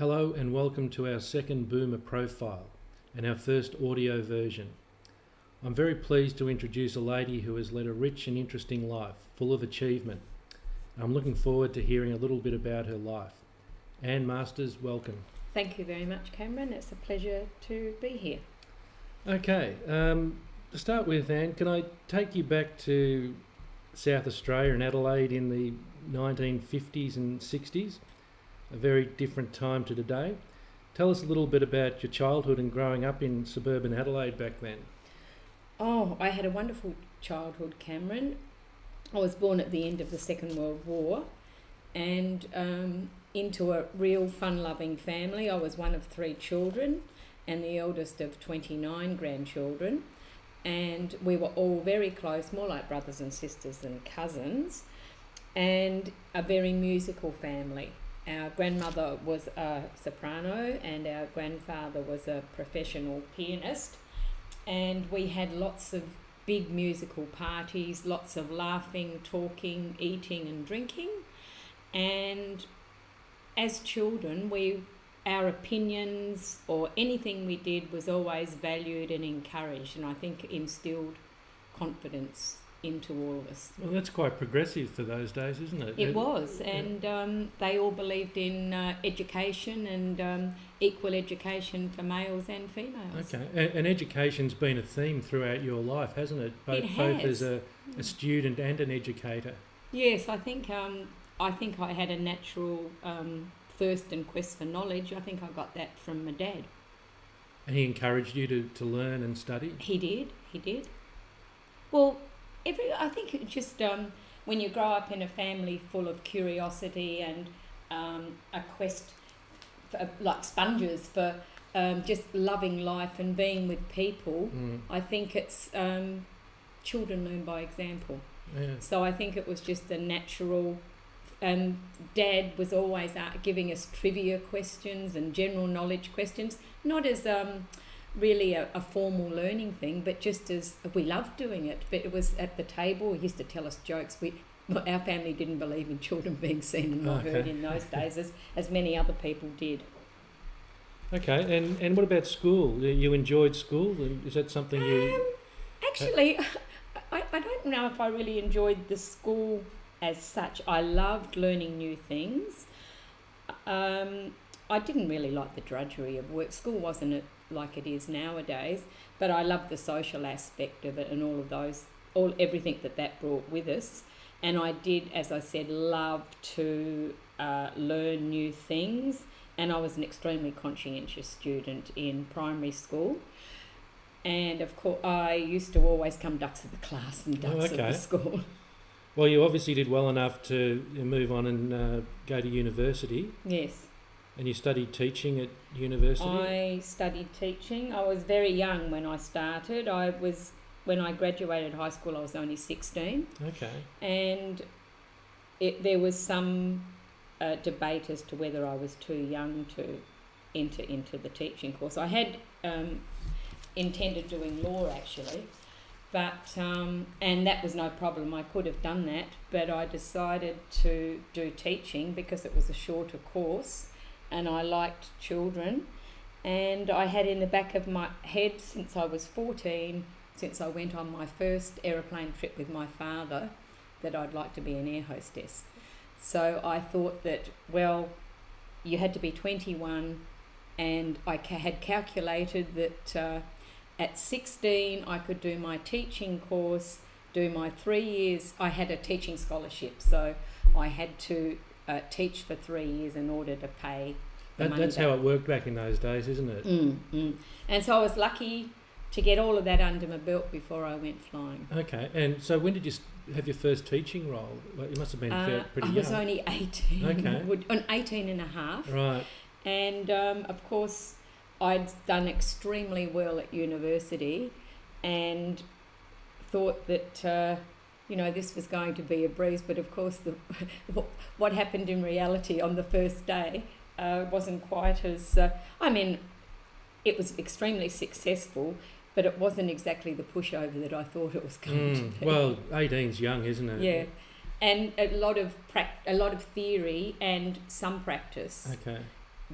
Hello and welcome to our second Boomer profile and our first audio version. I'm very pleased to introduce a lady who has led a rich and interesting life, full of achievement. I'm looking forward to hearing a little bit about her life. Anne Masters, welcome. Thank you very much, Cameron. It's a pleasure to be here. Okay, to start with, Anne, can I take you back to South Australia and Adelaide in the 1950s and 60s? A very different time to today. Tell us a little bit about your childhood and growing up in suburban Adelaide back then. Oh, I had a wonderful childhood, Cameron. I was born at the end of the Second World War and into a real fun-loving family. I was one of 3 children and the eldest of 29 grandchildren. And we were all very close, more like brothers and sisters than cousins, and a very musical family. Our grandmother was a soprano and our grandfather was a professional pianist, and we had lots of big musical parties, lots of laughing, talking, eating and drinking. And as children, our opinions or anything we did was always valued and encouraged, and I think instilled confidence into all of us. Well, that's quite progressive for those days, isn't it? It was, and they all believed in education and equal education for males and females. Okay, and education's been a theme throughout your life, hasn't it? It has. Both as a student and an educator. Yes, I think I had a natural thirst and quest for knowledge. I think I got that from my dad. And he encouraged you to learn and study? He did. Well, I think it just when you grow up in a family full of curiosity and a quest for, like sponges for just loving life and being with people, I think it's children learn by example. Yeah. So I think it was just a natural. Dad was always giving us trivia questions and general knowledge questions, not as really a formal learning thing, but just as we loved doing it. But it was at the table. He used to tell us jokes. Our family didn't believe in children being seen and not heard in those days, as many other people did. Okay, and what about school? You enjoyed school? Is that something you... Actually, I don't know if I really enjoyed the school as such. I loved learning new things. I didn't really like the drudgery of work. School wasn't like it is nowadays, but I loved the social aspect of it and everything that brought with us. And I did, as I said, love to learn new things. And I was an extremely conscientious student in primary school. And of course, I used to always come ducks of the class and ducks of the school. Well, you obviously did well enough to move on and go to university. Yes. And you studied teaching at university? I studied teaching. I was very young when I started. When I graduated high school, I was only 16. Okay. And there was some debate as to whether I was too young to enter into the teaching course. I had intended doing law, actually. But and that was no problem. I could have done that, but I decided to do teaching because it was a shorter course and I liked children. And I had in the back of my head since I was 14, since I went on my first aeroplane trip with my father, that I'd like to be an air hostess. So I thought that, well, you had to be 21, and I had calculated that at 16, I could do my teaching course, do my 3 years. I had a teaching scholarship, so I had to teach for 3 years in order to pay the money. That's how it worked back in those days, isn't it? And so I was lucky to get all of that under my belt before I went flying. Okay, and so when did you have your first teaching role? Well, you must have been pretty young. I was only 18. Okay. 18 and a half. Right. And of course, I'd done extremely well at university and thought that, this was going to be a breeze. But of course, what happened in reality on the first day wasn't quite as... it was extremely successful, but it wasn't exactly the pushover that I thought it was going to be. Well, 18's young, isn't it? Yeah. And a lot of theory and some practice. Okay.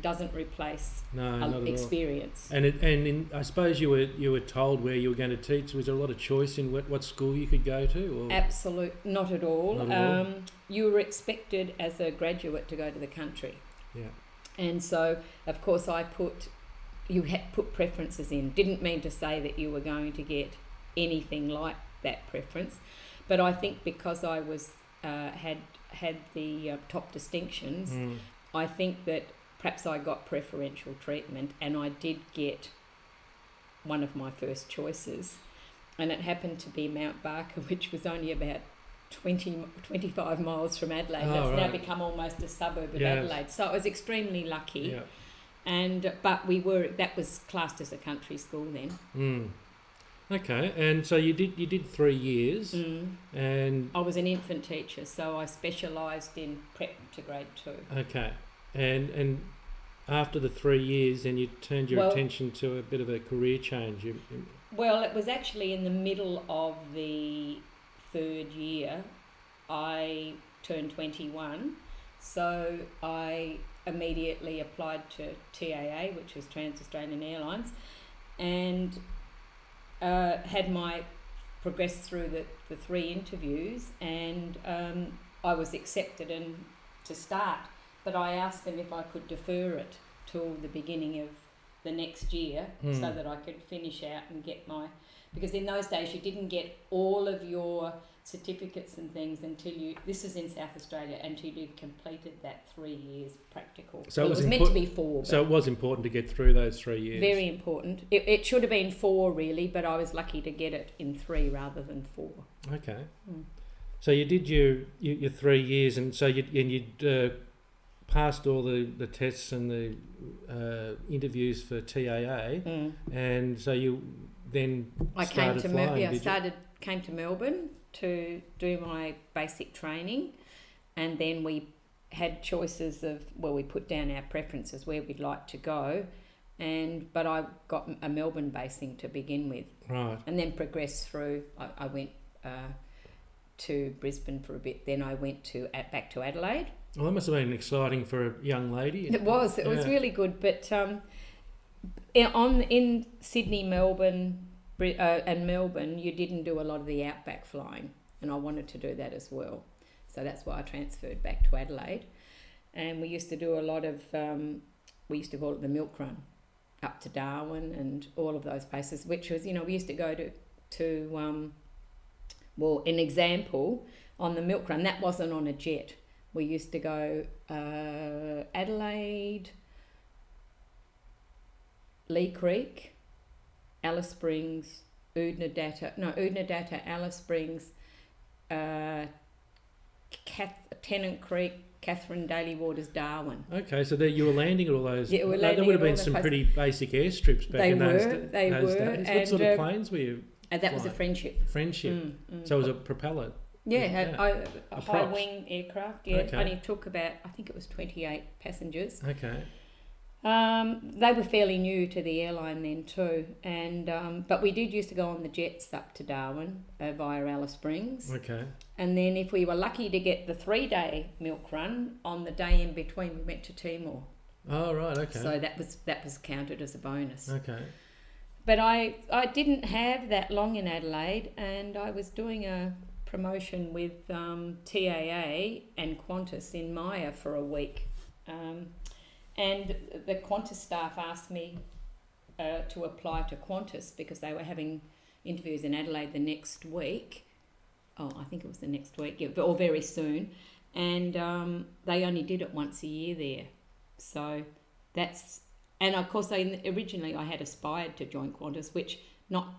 doesn't replace No, not at all. experience. I suppose you were told where you were going to teach. Was there a lot of choice in what school you could go to? Or? Absolute, not at all. Not at all? You were expected as a graduate to go to the country. Yeah. And so, of course, you had put preferences in. Didn't mean to say that you were going to get anything like that preference, but I think because I was had the top distinctions, I think that perhaps I got preferential treatment, and I did get one of my first choices, and it happened to be Mount Barker, which was only about 25 miles from Adelaide. That's now become almost a suburb of Adelaide. So I was extremely lucky. Yeah. But that was classed as a country school then. Okay, and so you did 3 years, and I was an infant teacher, so I specialised in prep to grade 2. Okay, and after the 3 years, then you turned your attention to a bit of a career change. Well, it was actually in the middle of the 3rd year. I turned 21, so I immediately applied to TAA, which was Trans Australian Airlines, and had progressed through the 3 interviews, and I was accepted to start. But I asked them if I could defer it till the beginning of the next year so that I could finish out and get because in those days you didn't get all of your certificates and things this is in South Australia, until you completed that 3 years practical. So it was meant to be 4. So it was important to get through those 3 years. Very important. It should have been 4 really, but I was lucky to get it in 3 rather than 4. Okay. So you did your 3 years, and so you'd passed all the tests and the interviews for TAA, and so you then started flying. Came to Melbourne to do my basic training, and then we had choices of we put down our preferences where we'd like to go, but I got a Melbourne basing to begin with, right, and then progressed through. I went to Brisbane for a bit, then I went back to Adelaide. Well, that must have been exciting for a young lady. It was really good, but in Sydney, Melbourne, and Melbourne, you didn't do a lot of the outback flying, and I wanted to do that as well. So that's why I transferred back to Adelaide, and we used to do a lot of, we used to call it the milk run, up to Darwin and all of those places, which was, we used to go to an example on the milk run, that wasn't on a jet. We used to go Adelaide, Lee Creek, Alice Springs, Oodnadatta, Alice Springs, Tennant Creek, Catherine, Daly Waters, Darwin. Okay, so you were landing at all those. Yeah, there would have been some pretty basic airstrips back in those days. They were. What sort of planes were you? That was a Friendship. So it was a propeller. Yeah, a high wing aircraft. Yeah, okay. Only took about, I think it was 28 passengers. Okay. They were fairly new to the airline then too, and but we did used to go on the jets up to Darwin via Alice Springs. Okay. And then if we were lucky to get the 3-day milk run, on the day in between we went to Timor. Oh right, okay. So that was counted as a bonus. Okay. But I didn't have that long in Adelaide, and I was doing a promotion with TAA and Qantas in Maya for a week. And the Qantas staff asked me to apply to Qantas because they were having interviews in Adelaide the next week. Oh, I think it was the next week, or very soon. And they only did it once a year there. So that's... And of course, originally I had aspired to join Qantas, which not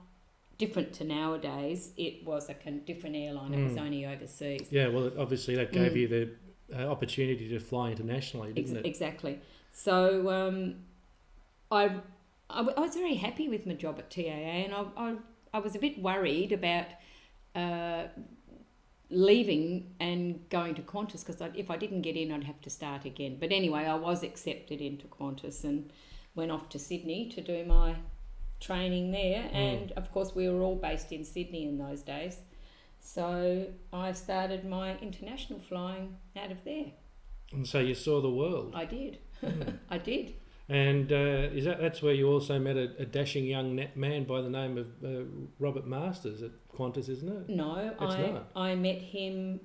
different to nowadays. It was a different airline. It was only overseas. Yeah, well, obviously that gave you the opportunity to fly internationally, didn't it? Exactly. So I was very happy with my job at TAA, and I was a bit worried about leaving and going to Qantas, because if I didn't get in, I'd have to start again. But anyway, I was accepted into Qantas and went off to Sydney to do my training there. And of course, we were all based in Sydney in those days. So I started my international flying out of there. And so you saw the world. I did. I did. And that's where you also met a dashing young man by the name of Robert Masters at Qantas, isn't it? No, I met him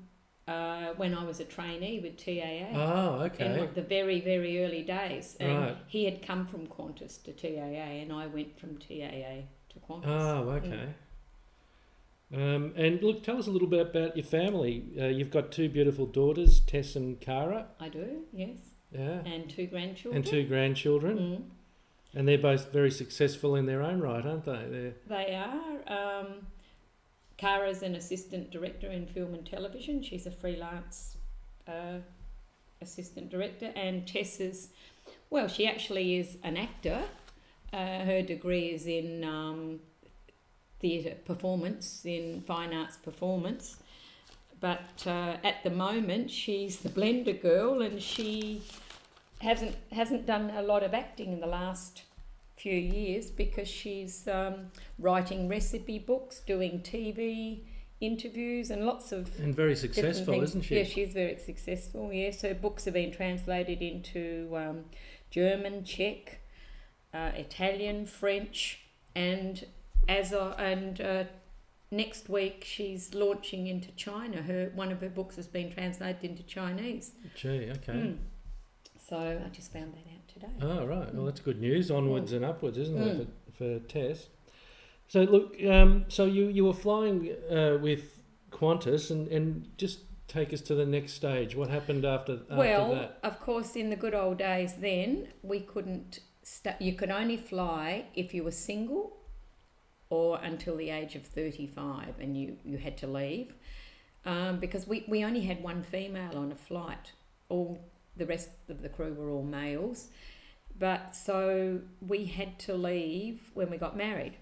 when I was a trainee with TAA. Oh, okay. In the very, very early days. And right. he had come from Qantas to TAA, and I went from TAA to Qantas. Oh, okay. And look, tell us a little bit about your family. You've got two beautiful daughters, Tess and Cara. I do, yes. Yeah. And two grandchildren. And they're both very successful in their own right, aren't they? They are. Cara's an assistant director in film and television. She's a freelance assistant director. And Tess she actually is an actor. Her degree is in theatre performance, in fine arts performance. But at the moment, she's the blender girl, and she hasn't done a lot of acting in the last few years because she's writing recipe books, doing TV interviews, and lots of very successful, isn't she? Yeah, she's very successful. Yes, her books have been translated into German, Czech, Italian, French, and next week she's launching into China. One of her books has been translated into Chinese. Gee, okay. So I just found that out today. Oh, right. Well, that's good news. Onwards and upwards, isn't it, for Tess? So, look, so you were flying with Qantas, and just take us to the next stage. What happened after that? Well, of course, in the good old days then, we couldn't... you could only fly if you were single or until the age of 35, and you had to leave because we only had one female on a flight. The rest of the crew were all males. But so we had to leave when we got married.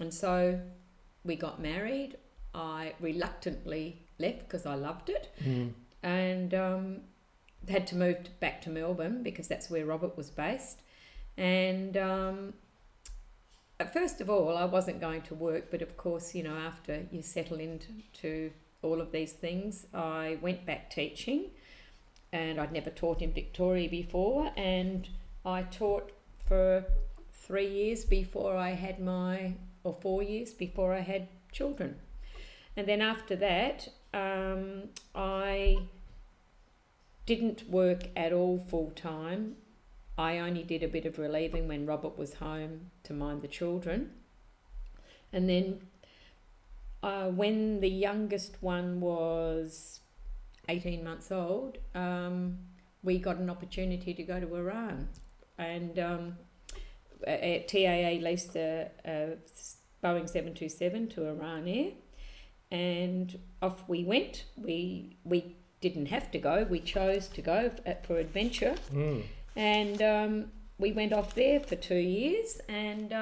And so we got married. I reluctantly left because I loved it. And had to move back to Melbourne because that's where Robert was based. And first of all, I wasn't going to work. But of course, after you settle into all of these things, I went back teaching. And I'd never taught in Victoria before, and I taught for 3 years before I had 4 years before I had children. And then after that, I didn't work at all full time. I only did a bit of relieving when Robert was home to mind the children. And then when the youngest one was 18 months old, we got an opportunity to go to Iran, and TAA leased a Boeing 727 to Iran Air, and off we went. We didn't have to go, we chose to go for adventure, and we went off there for 2 years, and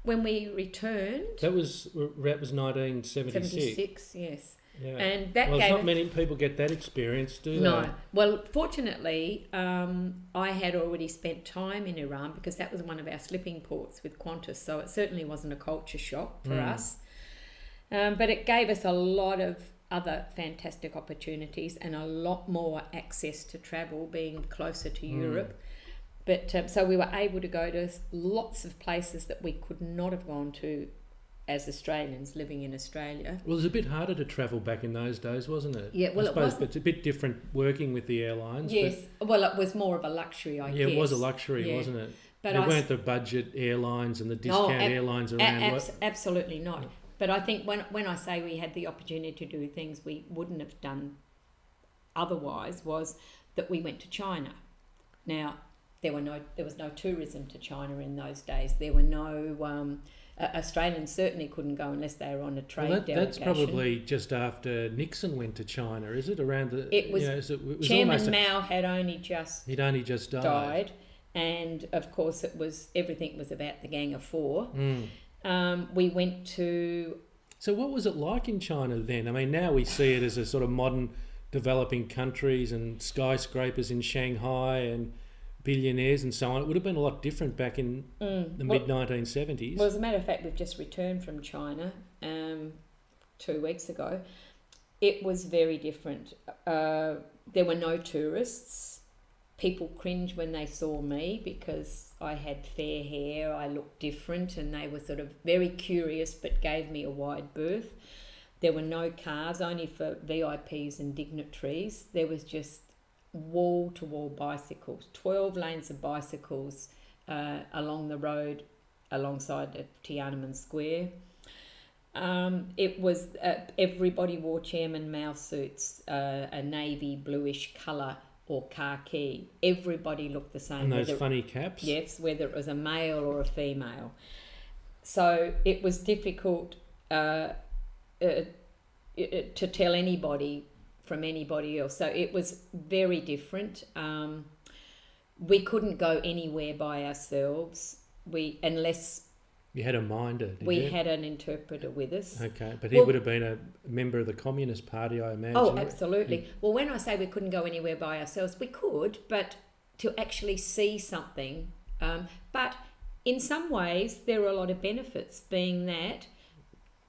when we returned... That was 1976? 76, yes. Yeah. And that not many people get that experience, do they? No. Well, fortunately, I had already spent time in Iran because that was one of our slipping ports with Qantas, so it certainly wasn't a culture shock for us. But it gave us a lot of other fantastic opportunities and a lot more access to travel, being closer to Europe. But so we were able to go to lots of places that we could not have gone to as Australians living in Australia. Well, it was a bit harder to travel back in those days, wasn't it? Yeah, well, I suppose it's a bit different working with the airlines. Yes, well, it was more of a luxury, I guess. Yeah, it was a luxury, wasn't it? But there weren't the budget airlines and the discount airlines around. Absolutely not. But I think when I say we had the opportunity to do things we wouldn't have done otherwise, was that we went to China. Now, there was no tourism to China in those days. There were no... Australians certainly couldn't go unless they were on a trade delegation. That's probably just after Nixon went to China, is it? Around the... It was Chairman Mao had only just... He'd only just died. And, of course, everything was about the Gang of Four. We went to... So what was it like in China then? I mean, now we see it as a sort of modern developing countries and skyscrapers in Shanghai and billionaires and so on. It would have been a lot different back in the mid-1970s. Well, as a matter of fact, we've just returned from China 2 weeks ago. It was very different. There were no tourists. people cringe when they saw me because I had fair hair, I looked different, and they were sort of very curious but gave me a wide berth. There were no cars, only for VIPs and dignitaries. There was just wall-to-wall bicycles, 12 lanes of bicycles along the road alongside of Tiananmen Square. It was everybody wore Chairman Mao suits, a navy bluish colour or khaki. Everybody looked the same. And those funny caps? Yes, whether it was a male or a female. So it was difficult to tell anybody from anybody else. So it was very different. We couldn't go anywhere by ourselves. Unless you had a minder. We had an interpreter with us. Okay, but he would have been a member of the Communist Party, I imagine. Oh, absolutely. Well, when I say we couldn't go anywhere by ourselves, we could, but to actually see something. But in some ways, there were a lot of benefits, being that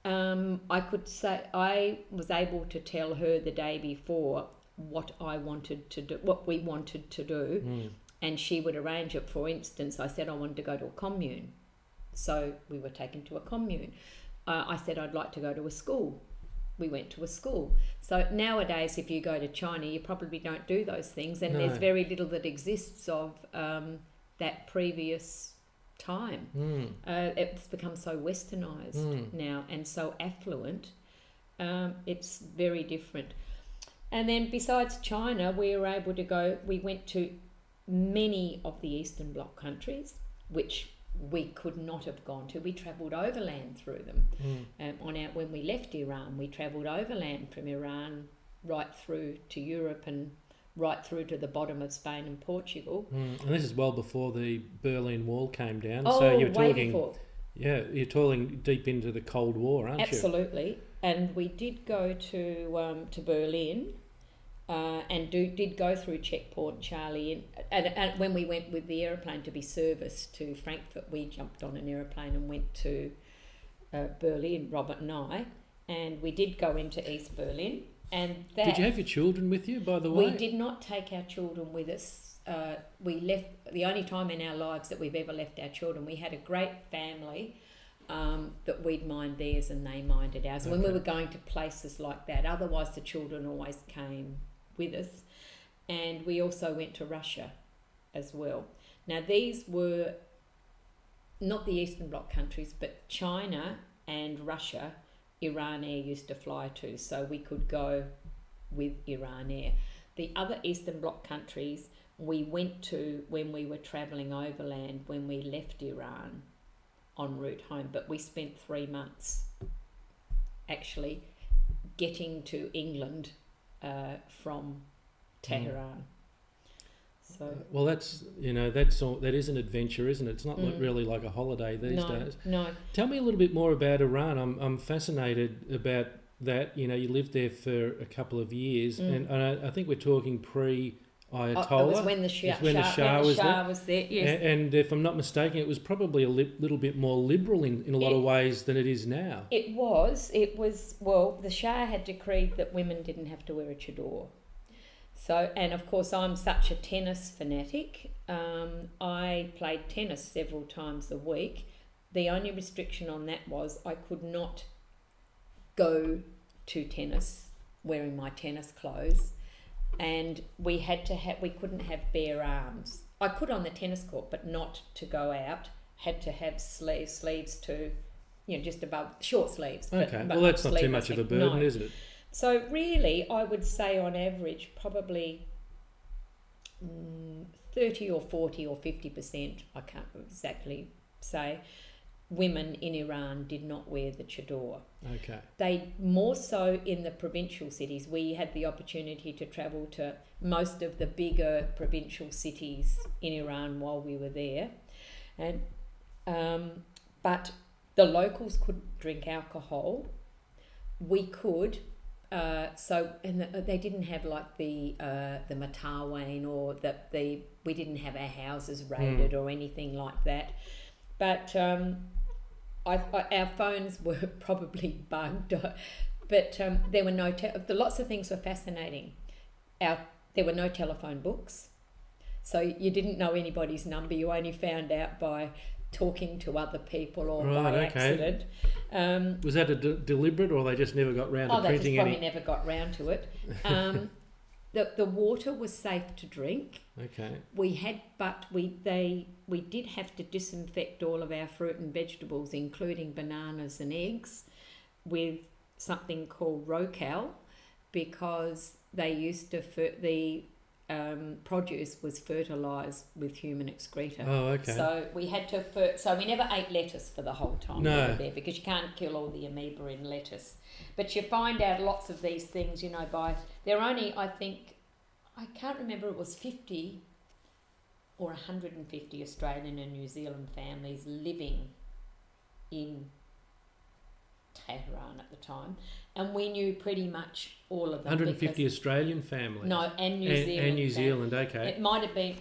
I could say I was able to tell her the day before what I wanted to do, what we wanted to do, and she would arrange it. For instance, I said I wanted to go to a commune. So we were taken to a commune. I said I'd like to go to a school. We went to a school. So nowadays, if you go to China, you probably don't do those things, and there's very little that exists of that previous time. It's become so westernised now and so affluent. It's very different. And then besides China, we were able to go, we went to many of the Eastern Bloc countries, which we could not have gone to. We travelled overland through them. When we left Iran, we travelled overland from Iran right through to Europe and right through to the bottom of Spain and Portugal. And this is well before the Berlin Wall came down. Oh, so you're way talking, before. Yeah, you're talking deep into the Cold War, aren't you? Absolutely. And we did go to Berlin. And did go through checkpoint Charlie, and when we went with the aeroplane to be serviced to Frankfurt, we jumped on an aeroplane and went to Berlin, Robert and I, and we did go into East Berlin. And did you have your children with you, by the way? We did not take our children with us. We left the only time in our lives that we've ever left our children. We had a great family. That we'd mind theirs and they minded ours. Okay. When we were going to places like that, otherwise the children always came with us. And we also went to Russia as well. Now these were not the Eastern Bloc countries, but China and Russia, Iran Air used to fly to, so we could go with Iran Air. The other Eastern Bloc countries we went to when we were travelling overland when we left Iran en route home, but we spent 3 months actually getting to England from Tehran. So well, that's that is an adventure, isn't it? It's not really like a holiday these days. No. Tell me a little bit more about Iran. I'm fascinated about that. You lived there for a couple of years, and I think we're talking pre-Ayatollah. It was when the Shah was there. Yes. And if I'm not mistaken, it was probably a little bit more liberal in a lot of ways than it is now. It was. Well, the Shah had decreed that women didn't have to wear a chador. So, and of course, I'm such a tennis fanatic. I played tennis several times a week. The only restriction on that was I could not go to tennis wearing my tennis clothes, and we couldn't have bare arms. I could on the tennis court, but not to go out. Had to have sleeves to, just above, short sleeves. Okay, well that's not too much of a burden, is it? So really, I would say on average, probably 30 or 40 or 50%, I can't exactly say, women in Iran did not wear the chador. Okay. They more so in the provincial cities. We had the opportunity to travel to most of the bigger provincial cities in Iran while we were there, and but the locals couldn't drink alcohol. We could. They didn't have like the Matawain or we didn't have our houses raided or anything like that, but our phones were probably bugged, but there were lots of things were fascinating. There were no telephone books, So you didn't know anybody's number. You only found out by talking to other people or by accident. Was that a deliberate, or they just never got round to they printing just probably never got round to it. The water was safe to drink. Okay. We did have to disinfect all of our fruit and vegetables, including bananas and eggs, with something called Rocal, because they used to the produce was fertilised with human excreta. Oh, okay. So we had to. So we never ate lettuce for the whole time we were there, because you can't kill all the amoeba in lettuce. But you find out lots of these things, by they're only, I think, I can't remember, it was 50 or 150 Australian and New Zealand families living in Tehran at the time, and we knew pretty much all of them. 150 Australian families? No, and New Zealand. And New Zealand, okay. It might have been,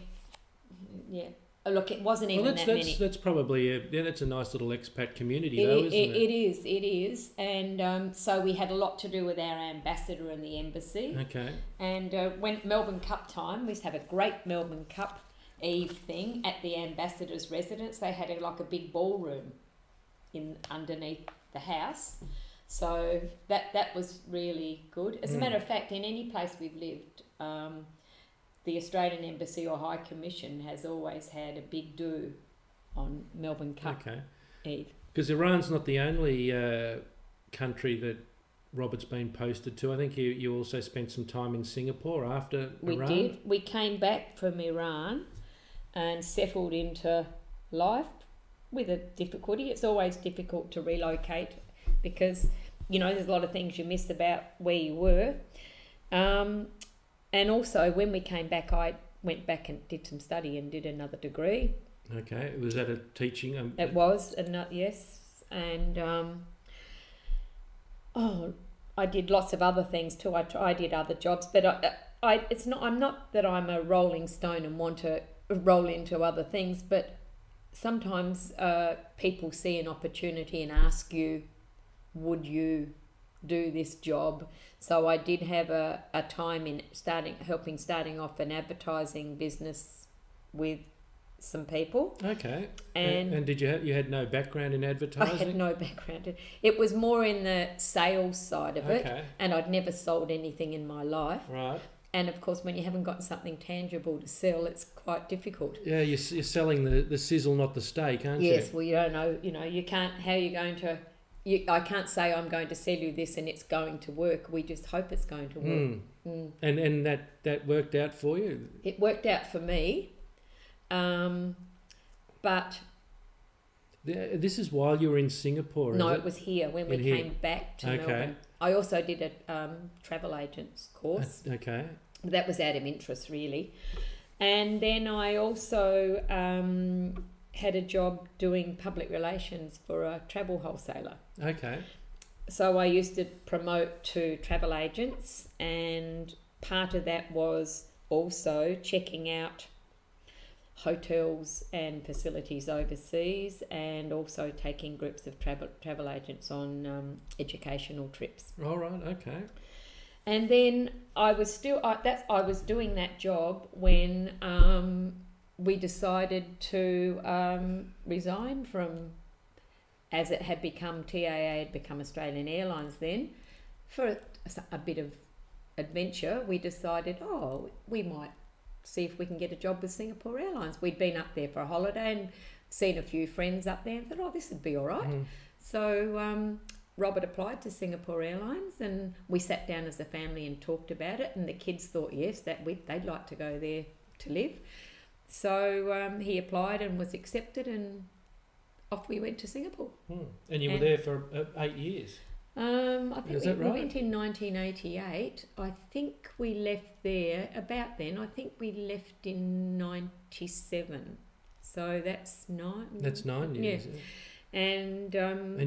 yeah. Look, it wasn't even that many. That's probably that's a nice little expat community, isn't it? It is, and so we had a lot to do with our ambassador and the embassy. Okay. And when Melbourne Cup time, we used to have a great Melbourne Cup Eve thing at the ambassador's residence. They had a big ballroom underneath the house, so that was really good. As a matter of fact, in any place we've lived, the Australian Embassy or High Commission has always had a big do on Melbourne Cup Eve. Because Iran's not the only country that Robert's been posted to. I think you also spent some time in Singapore after Iran. We did. We came back from Iran and settled into life with a difficulty. It's always difficult to relocate because, there's a lot of things you miss about where you were. And also, when we came back, I went back and did some study and did another degree. Okay. Was that a teaching? It was, yes. And, I did lots of other things too. I did other jobs, but I'm not that I'm a rolling stone and want to roll into other things, but sometimes people see an opportunity and ask you, would you do this job? So I did have a time in starting off an advertising business with some people. Okay. And did you had no background in advertising? I had no background. It was more in the sales side of it, and I'd never sold anything in my life. Right. And of course, when you haven't got something tangible to sell, it's quite difficult. Yeah, you're selling the sizzle, not the steak, aren't you? Yes. Well, you don't know. You can't. How are you going to? I can't say I'm going to sell you this and it's going to work. We just hope it's going to work. And that worked out for you? It worked out for me, but this is while you were in Singapore. No, it was here when we came back to Melbourne. I also did a travel agent's course. Okay. That was out of interest, really. And then I also had a job doing public relations for a travel wholesaler. Okay. So I used to promote to travel agents, and part of that was also checking out hotels and facilities overseas, and also taking groups of travel agents on educational trips. All right. Okay. And then I was doing that job when we decided to resign from, as it had become, TAA had become Australian Airlines then. For a bit of adventure, we decided, we might see if we can get a job with Singapore Airlines. We'd been up there for a holiday and seen a few friends up there and thought, this would be all right. So Robert applied to Singapore Airlines, and we sat down as a family and talked about it, and the kids thought, yes, they'd like to go there to live. So he applied and was accepted, and off we went to Singapore. And you were there for 8 years? I think Is that right? We went in 1988. I think we left there about then. I think we left in 97. So that's 9. That's 9 years. Yeah. And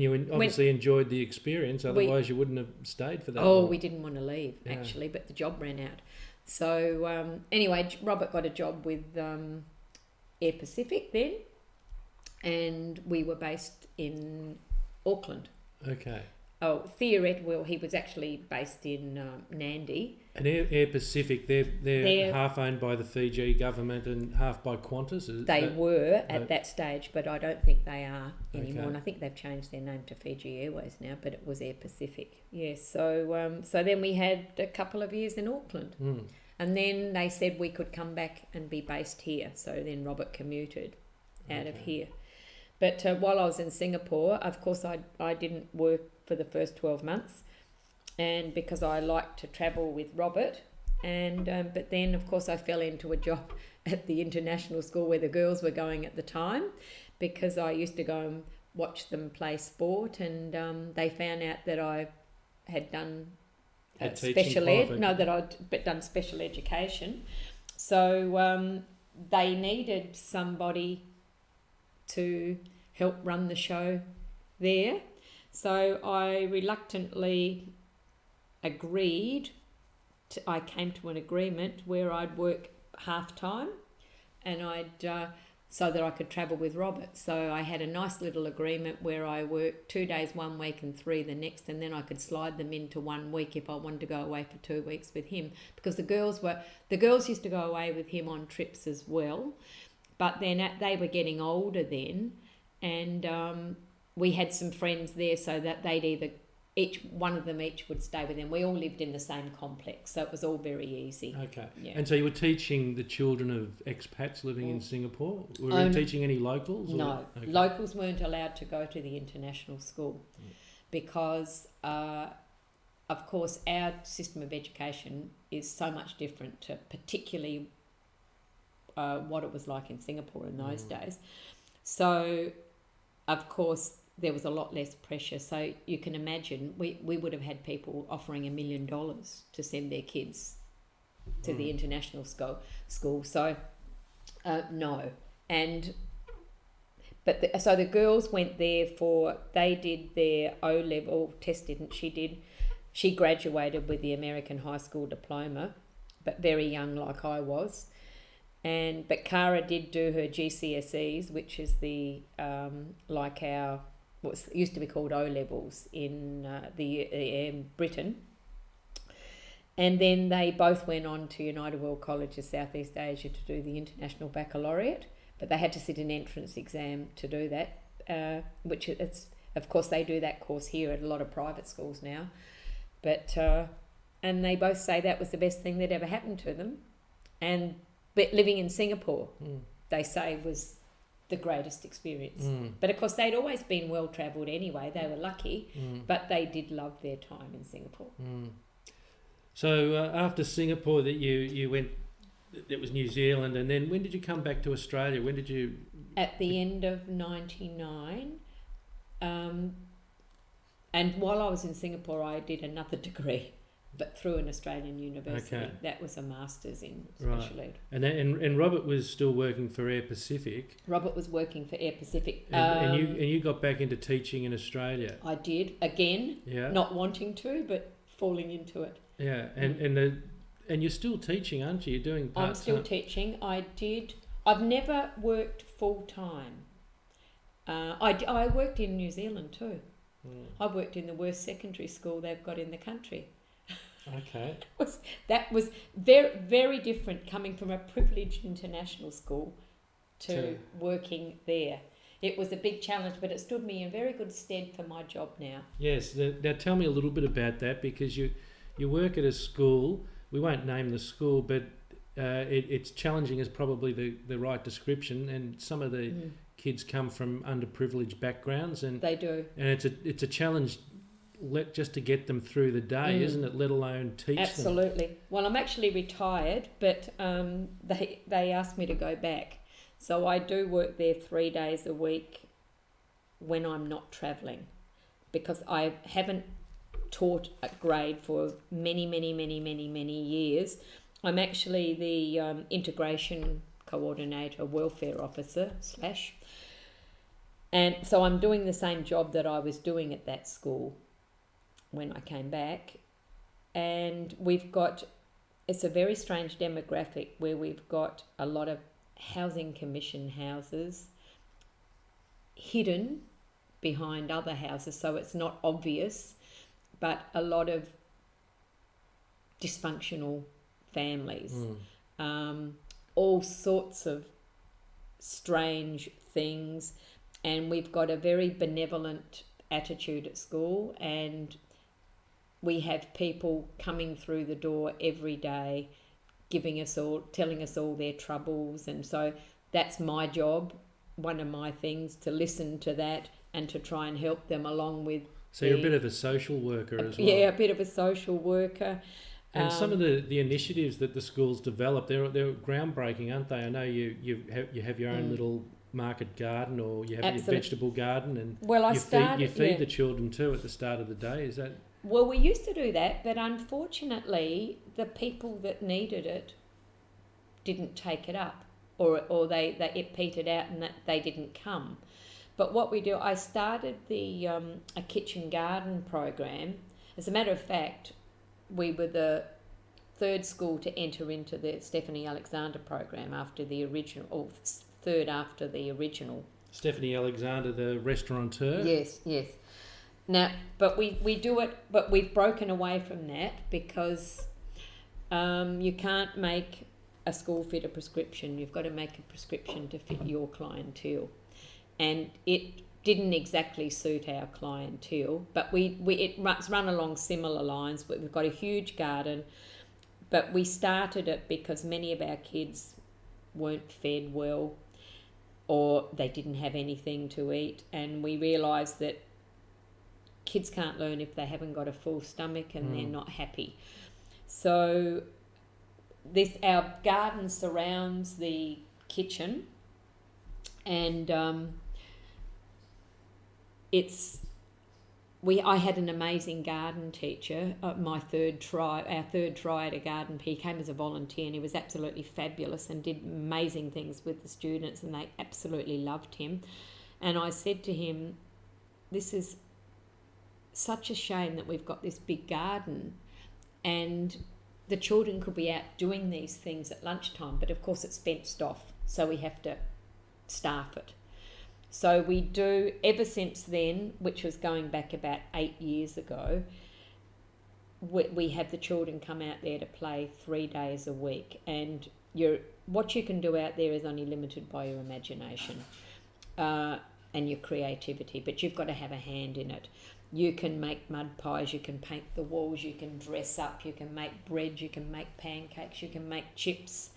you obviously enjoyed the experience, otherwise you wouldn't have stayed for that long. We didn't want to leave, actually, but the job ran out. So anyway, Robert got a job with Air Pacific then, and we were based in Auckland. Okay. He was actually based in Nandi, And Air Pacific, they're They're- half owned by the Fiji government and half by Qantas. They were at no. that stage, but I don't think they are anymore. Okay. And I think they've changed their name to Fiji Airways now, but it was Air Pacific. Yes. So then we had a couple of years in Auckland, and then they said we could come back and be based here. So then Robert commuted out of here. But while I was in Singapore, of course, I didn't work for the first 12 months, and because I liked to travel with Robert, and but then of course I fell into a job at the international school where the girls were going at the time, because I used to go and watch them play sport, and they found out that I had done special ed. No, that I'd done special education, so they needed somebody to help run the show there. So I reluctantly agreed. I came to an agreement where I'd work half time, and so that I could travel with Robert. So I had a nice little agreement where I worked 2 days one week and 3 the next, and then I could slide them into 1 week if I wanted to go away for 2 weeks with him, because the girls used to go away with him on trips as well, but then they were getting older then, and we had some friends there, so that they'd one of them would stay with them. We all lived in the same complex, so it was all very easy. Okay. Yeah. And so you were teaching the children of expats living in Singapore? Were you teaching any locals? No. Okay. Locals weren't allowed to go to the international school because, of course, our system of education is so much different to particularly what it was like in Singapore in those days. So, of course, there was a lot less pressure. So you can imagine we would have had people offering $1 million to send their kids to the international school. So no. So the girls went there they did their O-level test, she graduated with the American high school diploma, but very young like I was. But Cara did do her GCSEs, which is the like our what used to be called O-levels in Britain. And then they both went on to United World College of Southeast Asia to do the International Baccalaureate, but they had to sit an entrance exam to do that, which it's, of course, they do that course here at a lot of private schools now. But and they both say that was the best thing that ever happened to them. But living in Singapore, they say, was the greatest experience. But of course, they'd always been well travelled anyway. They were lucky, but they did love their time in Singapore. So after Singapore, that you went, it was New Zealand, and then when did you come back to Australia? When did you? At the end of '99, and while I was in Singapore, I did another degree, but through an Australian university. Okay. That was a master's in special ed. And Robert was still working for Air Pacific. Robert was working for Air Pacific. And you got back into teaching in Australia. I did, again, not wanting to, but falling into it. Yeah, and you're still teaching, aren't you? You're doing part-time. I'm still teaching. I've never worked full-time. I worked in New Zealand too. I worked in the worst secondary school they've got in the country. Okay. That was very, very different, coming from a privileged international school to working there. It was a big challenge, but it stood me in very good stead for my job now. Yes. Now tell me a little bit about that, because you work at a school. We won't name the school, but it's challenging is probably the right description, and some of the kids come from underprivileged backgrounds, and they do. And it's a challenge just to get them through the day, isn't it? Let alone teach them. Absolutely. Well, I'm actually retired, but they asked me to go back, so I do work there 3 days a week when I'm not travelling, because I haven't taught a grade for many years. I'm actually the integration coordinator, welfare officer / and so I'm doing the same job that I was doing at that school when I came back. And it's a very strange demographic where we've got a lot of housing commission houses hidden behind other houses, so it's not obvious, but a lot of dysfunctional families, Mm. all sorts of strange things, and we've got a very benevolent attitude at school, and we have people coming through the door every day telling us all their troubles, and so that's my job, one of my things, to listen to that and to try and help them along with. So you're a bit of a social worker as well. Yeah, a bit of a social worker. And some of the initiatives that the schools develop, they're groundbreaking, aren't they? I know you have your own little market garden, or you have your vegetable garden, and you feed the children too at the start of the day. Is that? Well, we used to do that, but unfortunately, the people that needed it didn't take it up, or it petered out and that they didn't come. But what we do, I started a kitchen garden program. As a matter of fact, we were the third school to enter into the Stephanie Alexander program after the original, or third after the original. Stephanie Alexander, the restaurateur? Yes. Now, but we do it, but we've broken away from that because you can't make a school fit a prescription. You've got to make a prescription to fit your clientele. And it didn't exactly suit our clientele, but it's run along similar lines. But we've got a huge garden, but we started it because many of our kids weren't fed well, or they didn't have anything to eat, and we realised that kids can't learn if they haven't got a full stomach and they're not happy. So our garden surrounds the kitchen, and I had an amazing garden teacher, our third try at a garden. He came as a volunteer, and he was absolutely fabulous and did amazing things with the students, and they absolutely loved him. And I said to him, this is such a shame that we've got this big garden and the children could be out doing these things at lunchtime, but of course it's fenced off, so we have to staff it. So we do, ever since then, which was going back about 8 years ago, we have the children come out there to play 3 days a week, and what you can do out there is only limited by your imagination and your creativity, but you've got to have a hand in it. You can make mud pies, you can paint the walls, you can dress up, you can make bread, you can make pancakes, you can make chips.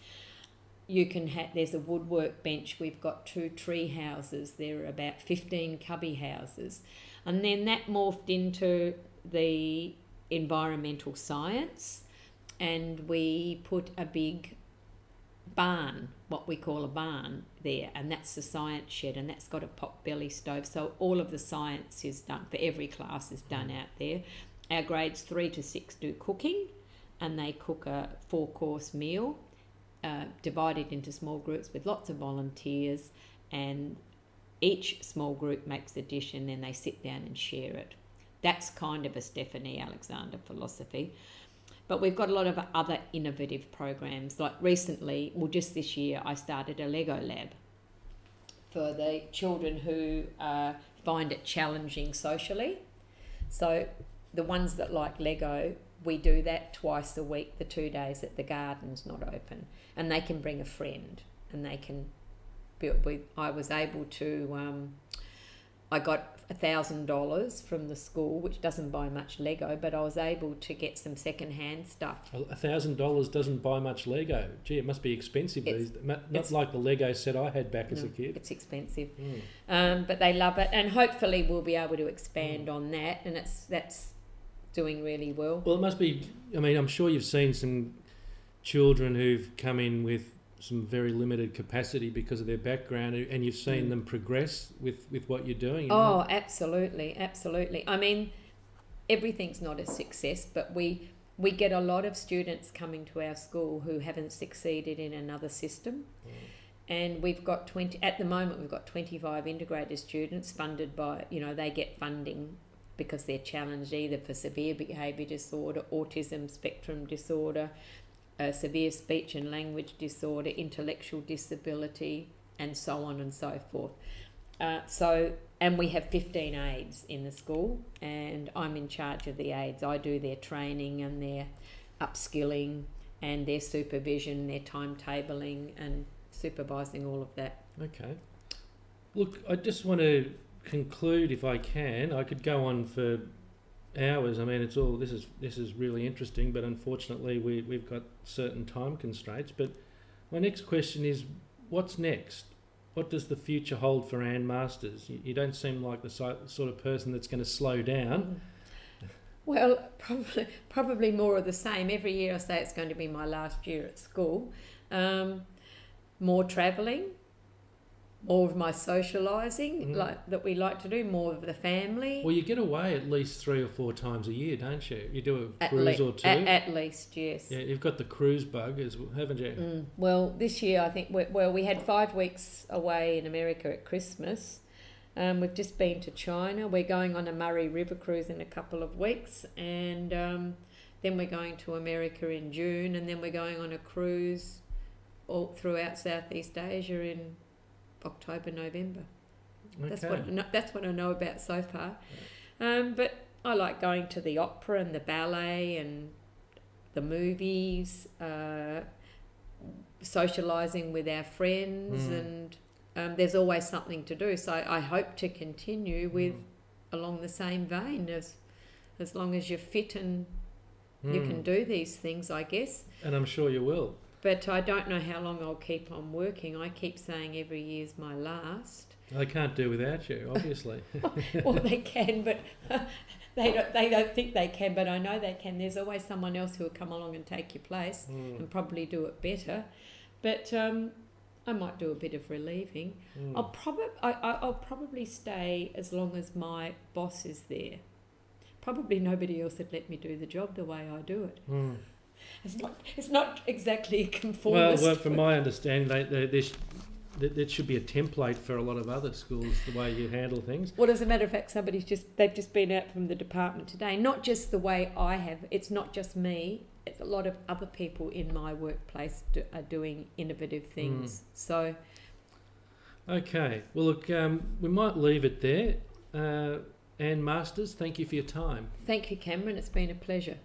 There's a woodwork bench. We've got 2 tree houses. There are about 15 cubby houses. And then that morphed into the environmental science, and we put a big barn, what we call a barn there, and that's the science shed, and that's got a pot-belly stove. So all of the science is done, for every class is done out there. Our grades 3 to 6 do cooking, and they cook a 4-course meal, divided into small groups with lots of volunteers, and each small group makes a dish and then they sit down and share it. That's kind of a Stephanie Alexander philosophy. But we've got a lot of other innovative programs. Like recently, just this year, I started a Lego lab for the children who find it challenging socially. So the ones that like Lego, we do that twice a week, the 2 days that the garden's not open. And they can bring a friend, and they can build. I was able to, I got $1,000 from the school, which doesn't buy much Lego, but I was able to get some second-hand stuff. $1,000 doesn't buy much Lego. Gee, it must be expensive. Not like the Lego set I had back as a kid. It's expensive. But they love it, and hopefully we'll be able to expand on that, and that's doing really well. Well, it must be, I mean, I'm sure you've seen some children who've come in with some very limited capacity because of their background, and you've seen them progress with what you're doing. Oh, absolutely. I mean, everything's not a success, but we get a lot of students coming to our school who haven't succeeded in another system. And we've got 25 integrated students funded by, they get funding because they're challenged either for severe behaviour disorder, autism spectrum disorder, severe speech and language disorder, intellectual disability, and so on and so forth. And we have 15 aides in the school, and I'm in charge of the aides. I do their training and upskilling and their supervision, their timetabling and supervising all of that. Okay. Look, I just want to conclude, if I can. I could go on for hours. I mean, it's all this is really interesting, but unfortunately we've got certain time constraints. But my next question is, what's next? What does the future hold for Anne Masters? You don't seem like the sort of person that's going to slow down. Well, probably more of the same. Every year I say it's going to be my last year at school. More travelling, more of my socialising that we like to do, more of the family. Well, you get away at least 3 or 4 times a year, don't you? You do a cruise or two. At least, yes. Yeah, you've got the cruise bug, haven't you? Well, this year I think we had 5 weeks away in America at Christmas. We've just been to China. We're going on a Murray River cruise in a couple of weeks, and then we're going to America in June, and then we're going on a cruise all throughout Southeast Asia in October, November. Okay. That's what I know about so far. But I like going to the opera and the ballet and the movies, socialising with our friends, and there's always something to do. So I hope to continue with along the same vein, as long as you're fit and you can do these things, I guess. And I'm sure you will. But I don't know how long I'll keep on working. I keep saying every year's my last. They can't do without you, obviously. Well, they can, but they don't think they can, but I know they can. There's always someone else who will come along and take your place and probably do it better. But I might do a bit of relieving. I'll probably stay as long as my boss is there. Probably nobody else would let me do the job the way I do it. It's not exactly a conformist. Well, from my understanding, there should be a template for a lot of other schools, the way you handle things. Well, as a matter of fact, they've just been out from the department today. Not just the way I have. It's not just me. It's a lot of other people in my workplace are doing innovative things. So, okay. Well, look, we might leave it there. Anne Masters, thank you for your time. Thank you, Cameron. It's been a pleasure.